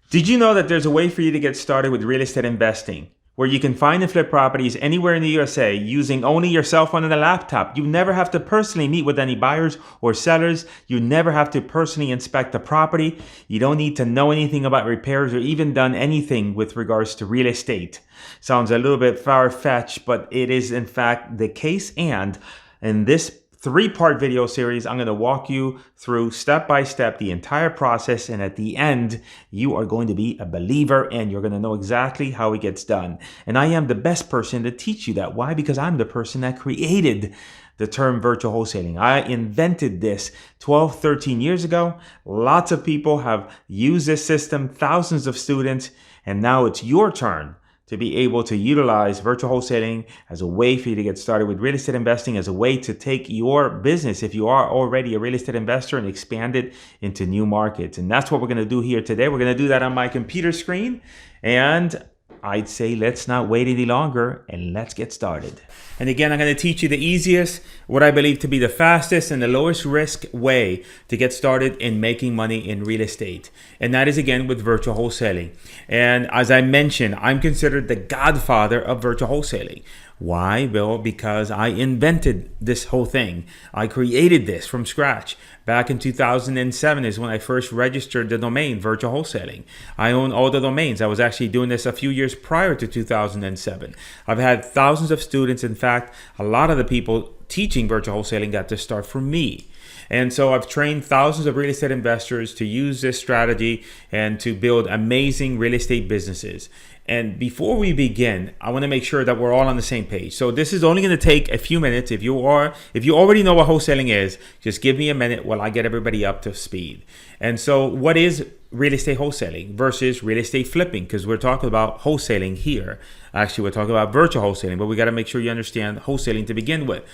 Did you know that there's a way for you to get started with real estate investing where you can find and flip properties anywhere in the USA using only your cell phone and a laptop? You never have to personally meet with any buyers or sellers. You never have to personally inspect the property. You don't need to know anything about repairs or even done anything with regards to real estate. Sounds a little bit far-fetched, but it is in fact the case. And in this three-part video series, I'm going to walk you through step by step the entire process, and at the end you are going to be a believer and you're going to know exactly how it gets done. And I am the best person to teach you that. Why? Because I'm the person that created the term virtual wholesaling. I invented this 12, 13 years ago. Lots of people have used this system, thousands of students, and now it's your turn to be able to utilize virtual wholesaling as a way for you to get started with real estate investing, as a way to take your business, if you are already a real estate investor, and expand it into new markets. And that's what we're going to do here today. We're going to do that on my computer screen. And I'd say let's not wait any longer and let's get started. And again, I'm going to teach you the easiest, what I believe to be the fastest and the lowest risk way to get started in making money in real estate. And that is again with virtual wholesaling. And as I mentioned, I'm considered the godfather of virtual wholesaling. Why? Well, because I invented this whole thing. I created this from scratch. Back in 2007 is when I first registered the domain Virtual Wholesaling. I own all the domains. I was actually doing this a few years prior to 2007. I've had thousands of students. In fact, a lot of the people teaching virtual wholesaling got to start from me. And so I've trained thousands of real estate investors to use this strategy and to build amazing real estate businesses. And before we begin, I want to make sure that we're all on the same page. So this is only going to take a few minutes. If you already know what wholesaling is, just give me a minute while I get everybody up to speed. And so what is real estate wholesaling versus real estate flipping? Because we're talking about wholesaling here. Actually, we're talking about virtual wholesaling, but we got to make sure you understand wholesaling to begin with.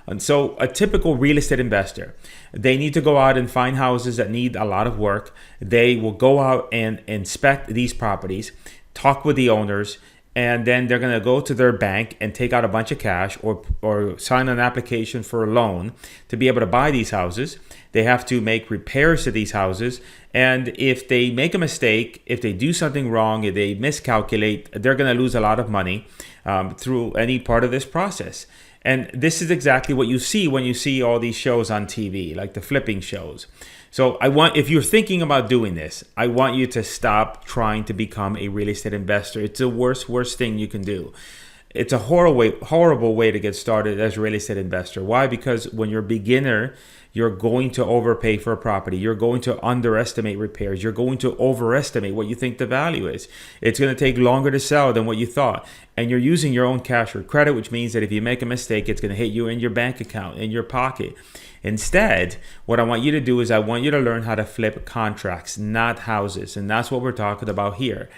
And so a typical real estate investor, they need to go out and find houses that need a lot of work. They will go out and inspect these properties, talk with the owners, and then they're going to go to their bank and take out a bunch of cash or sign an application for a loan to be able to buy these houses. They have to make repairs to these houses. And if they make a mistake, if they do something wrong, if they miscalculate, they're going to lose a lot of money through any part of this process. And this is exactly what you see when you see all these shows on TV, like the flipping shows. So if you're thinking about doing this, I want you to stop trying to become a real estate investor. It's the worst thing you can do. It's a horrible way to get started as a real estate investor. Why? Because when you're a beginner, you're going to overpay for a property. You're going to underestimate repairs. You're going to overestimate what you think the value is. It's going to take longer to sell than what you thought. And you're using your own cash or credit, which means that if you make a mistake, it's going to hit you in your bank account, in your pocket. Instead, what I want you to do is I want you to learn how to flip contracts, not houses. And that's what we're talking about here.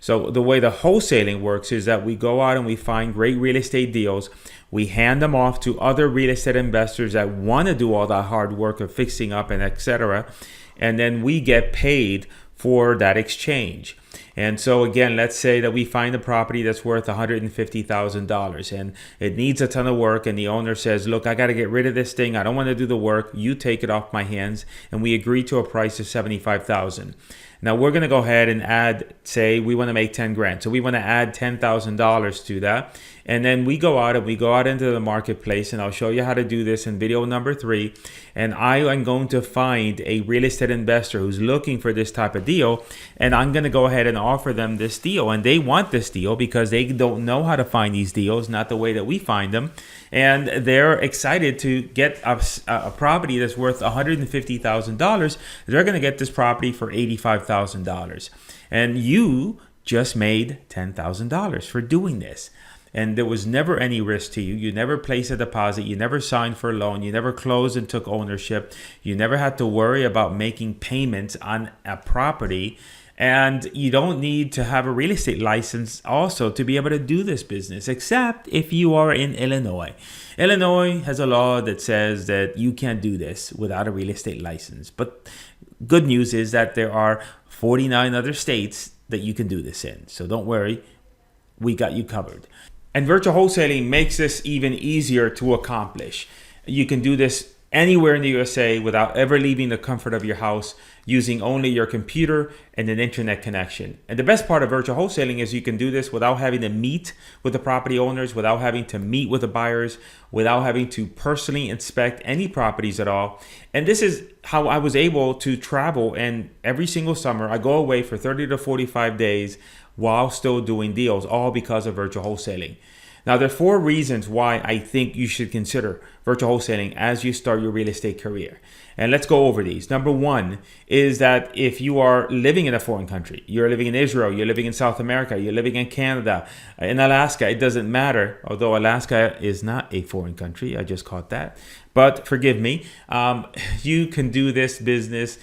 So the way the wholesaling works is that we go out and we find great real estate deals. We hand them off to other real estate investors that want to do all that hard work of fixing up and etc. And then we get paid for that exchange. And so again, let's say that we find a property that's worth $150,000 and it needs a ton of work, and the owner says, look, I got to get rid of this thing. I don't want to do the work. You take it off my hands. And we agree to a price of $75,000. Now we're going to go ahead and add, say we want to make 10 grand. So we want to add $10,000 to that. And then we go out into the marketplace, and I'll show you how to do this in video number 3. And I am going to find a real estate investor who's looking for this type of deal. And I'm going to go ahead and offer them this deal. And they want this deal because they don't know how to find these deals, not the way that we find them. And they're excited to get a property that's worth $150,000. They're going to get this property for $85,000. And you just made $10,000 for doing this. And there was never any risk to you. You never placed a deposit. You never signed for a loan. You never closed and took ownership. You never had to worry about making payments on a property. And you don't need to have a real estate license also to be able to do this business, except if you are in Illinois. Illinois has a law that says that you can't do this without a real estate license. But good news is that there are 49 other states that you can do this in. So don't worry, we got you covered. And virtual wholesaling makes this even easier to accomplish. You can do this anywhere in the USA without ever leaving the comfort of your house. using only your computer and an internet connection. And the best part of virtual wholesaling is you can do this without having to meet with the property owners, without having to meet with the buyers, without having to personally inspect any properties at all. And this is how I was able to travel. And every single summer, I go away for 30 to 45 days while still doing deals, all because of virtual wholesaling. Now, there are 4 reasons why I think you should consider virtual wholesaling as you start your real estate career. And let's go over these. Number 1 is that if you are living in a foreign country, you're living in Israel, you're living in South America, you're living in Canada, in Alaska, it doesn't matter. Although Alaska is not a foreign country, I just caught that. But forgive me, you can do this business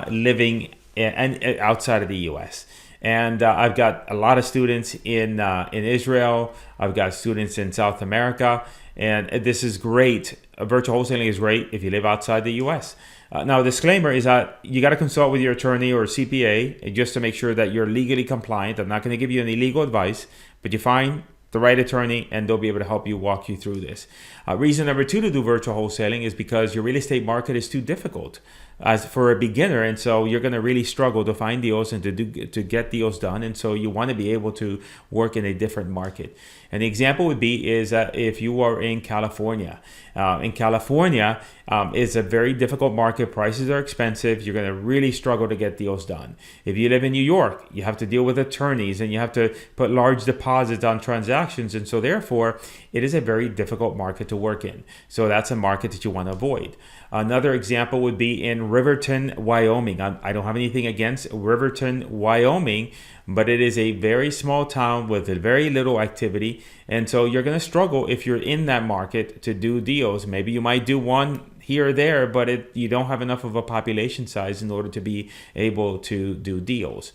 living outside of the U.S. And I've got a lot of students in Israel. I've got students in South America. And this is great. Virtual wholesaling is great if you live outside the U.S. Now, a disclaimer is that you got to consult with your attorney or CPA just to make sure that you're legally compliant. I'm not going to give you any legal advice, but you find the right attorney and they'll be able to help you walk you through this. Reason number 2 to do virtual wholesaling is because your real estate market is too difficult as for a beginner, and so you're going to really struggle to find deals and to get deals done, and so you want to be able to work in a different market. And the example would be is that if you are in California. In California, it's a very difficult market. Prices are expensive. You're going to really struggle to get deals done. If you live in New York, you have to deal with attorneys and you have to put large deposits on transactions, and so therefore it is a very difficult market to work in. So that's a market that you want to avoid. Another example would be in Riverton, Wyoming. I don't have anything against Riverton, Wyoming, but it is a very small town with very little activity. And so you're going to struggle if you're in that market to do deals. Maybe you might do one here or there, but you don't have enough of a population size in order to be able to do deals.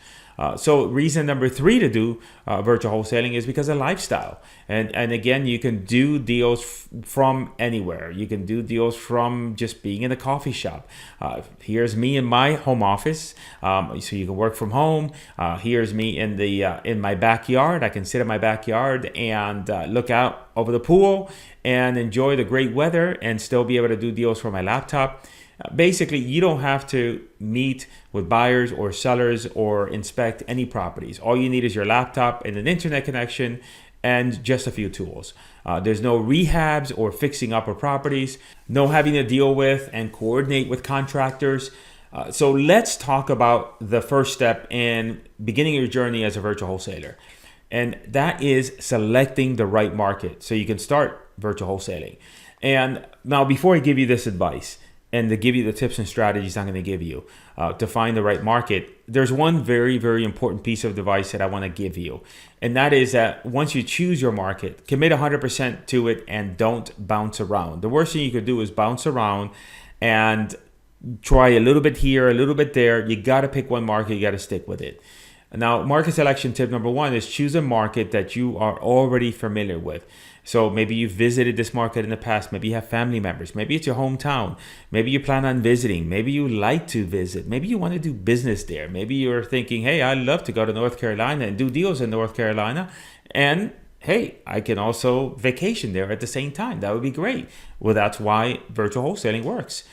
So reason number 3 to do virtual wholesaling is because of lifestyle. And again, you can do deals from anywhere. You can do deals from just being in a coffee shop. Here's me in my home office. So you can work from home. Here's me in my backyard. I can sit in my backyard and look out over the pool and enjoy the great weather and still be able to do deals from my laptop. Basically, you don't have to meet with buyers or sellers or inspect any properties. All you need is your laptop and an internet connection and just a few tools. There's no rehabs or fixing up of properties, no having to deal with and coordinate with contractors. So let's talk about the first step in beginning your journey as a virtual wholesaler. And that is selecting the right market so you can start virtual wholesaling. And now, before I give you this advice, and to give you the tips and strategies I'm going to give you to find the right market, there's one very, very important piece of advice that I want to give you. And that is that once you choose your market, commit 100% to it and don't bounce around. The worst thing you could do is bounce around and try a little bit here, a little bit there. You got to pick one market. You got to stick with it. Now, market selection tip number 1 is choose a market that you are already familiar with. So maybe you've visited this market in the past. Maybe you have family members. Maybe it's your hometown. Maybe you plan on visiting. Maybe you like to visit. Maybe you want to do business there. Maybe you're thinking, hey, I'd love to go to North Carolina and do deals in North Carolina. And hey, I can also vacation there at the same time. That would be great. Well, that's why virtual wholesaling works.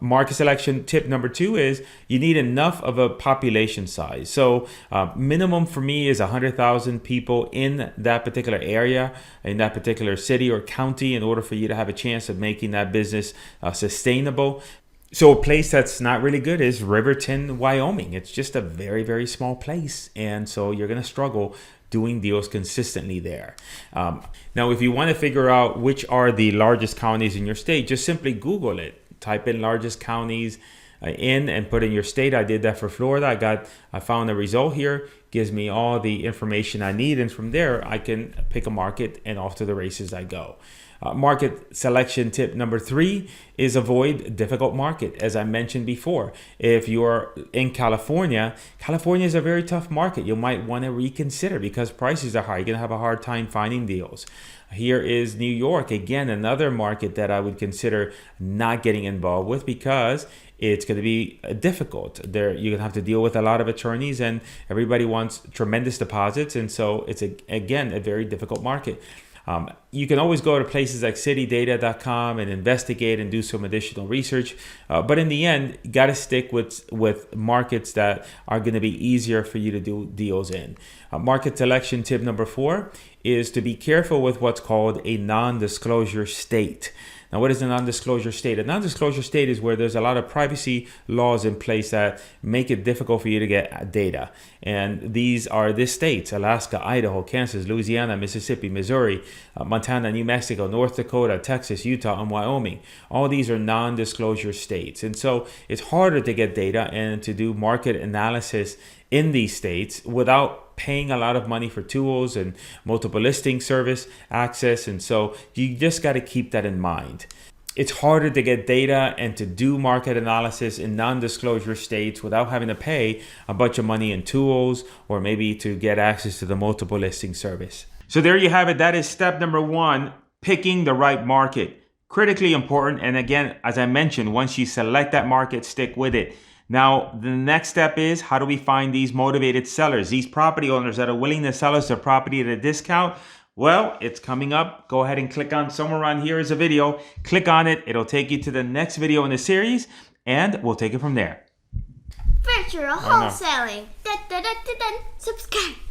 Market selection tip number 2 is you need enough of a population size. So minimum for me is 100,000 people in that particular area, in that particular city or county, in order for you to have a chance of making that business sustainable. So a place that's not really good is Riverton, Wyoming. It's just a very, very small place. And so you're going to struggle doing deals consistently there. Now, if you want to figure out which are the largest counties in your state, just simply Google it. Type in largest counties in and put in your state. I did that for Florida. I found the result here, gives me all the information I need, and from there I can pick a market and off to the races I go. Market selection tip number 3 is avoid difficult market. As I mentioned before, if you're in California is a very tough market. You might want to reconsider because prices are high. You're going to have a hard time finding deals. Here is New York, again, another market that I would consider not getting involved with because it's going to be difficult. You're going to have to deal with a lot of attorneys and everybody wants tremendous deposits. And so it's, again, a very difficult market. you can always go to places like citydata.com and investigate and do some additional research. But in the end, you got to stick with markets that are going to be easier for you to do deals in. Market selection tip number 4 is to be careful with what's called a non-disclosure state. Now, what is a non-disclosure state? A non-disclosure state is where there's a lot of privacy laws in place that make it difficult for you to get data. And these are the states: Alaska, Idaho, Kansas, Louisiana, Mississippi, Missouri, Montana, New Mexico, North Dakota, Texas, Utah, and Wyoming. All these are non-disclosure states. And so it's harder to get data and to do market analysis in these states without paying a lot of money for tools and multiple listing service access. And so you just got to keep that in mind. It's harder to get data and to do market analysis in non-disclosure states without having to pay a bunch of money in tools or maybe to get access to the multiple listing service. So there you have it. That is step number 1, picking the right market. Critically important. And again, as I mentioned, once you select that market, stick with it. Now, the next step is, how do we find these motivated sellers, these property owners that are willing to sell us their property at a discount? Well, it's coming up. Go ahead and click on somewhere around here is a video. Click on it. It'll take you to the next video in the series, and we'll take it from there. Virtual wholesaling. Subscribe.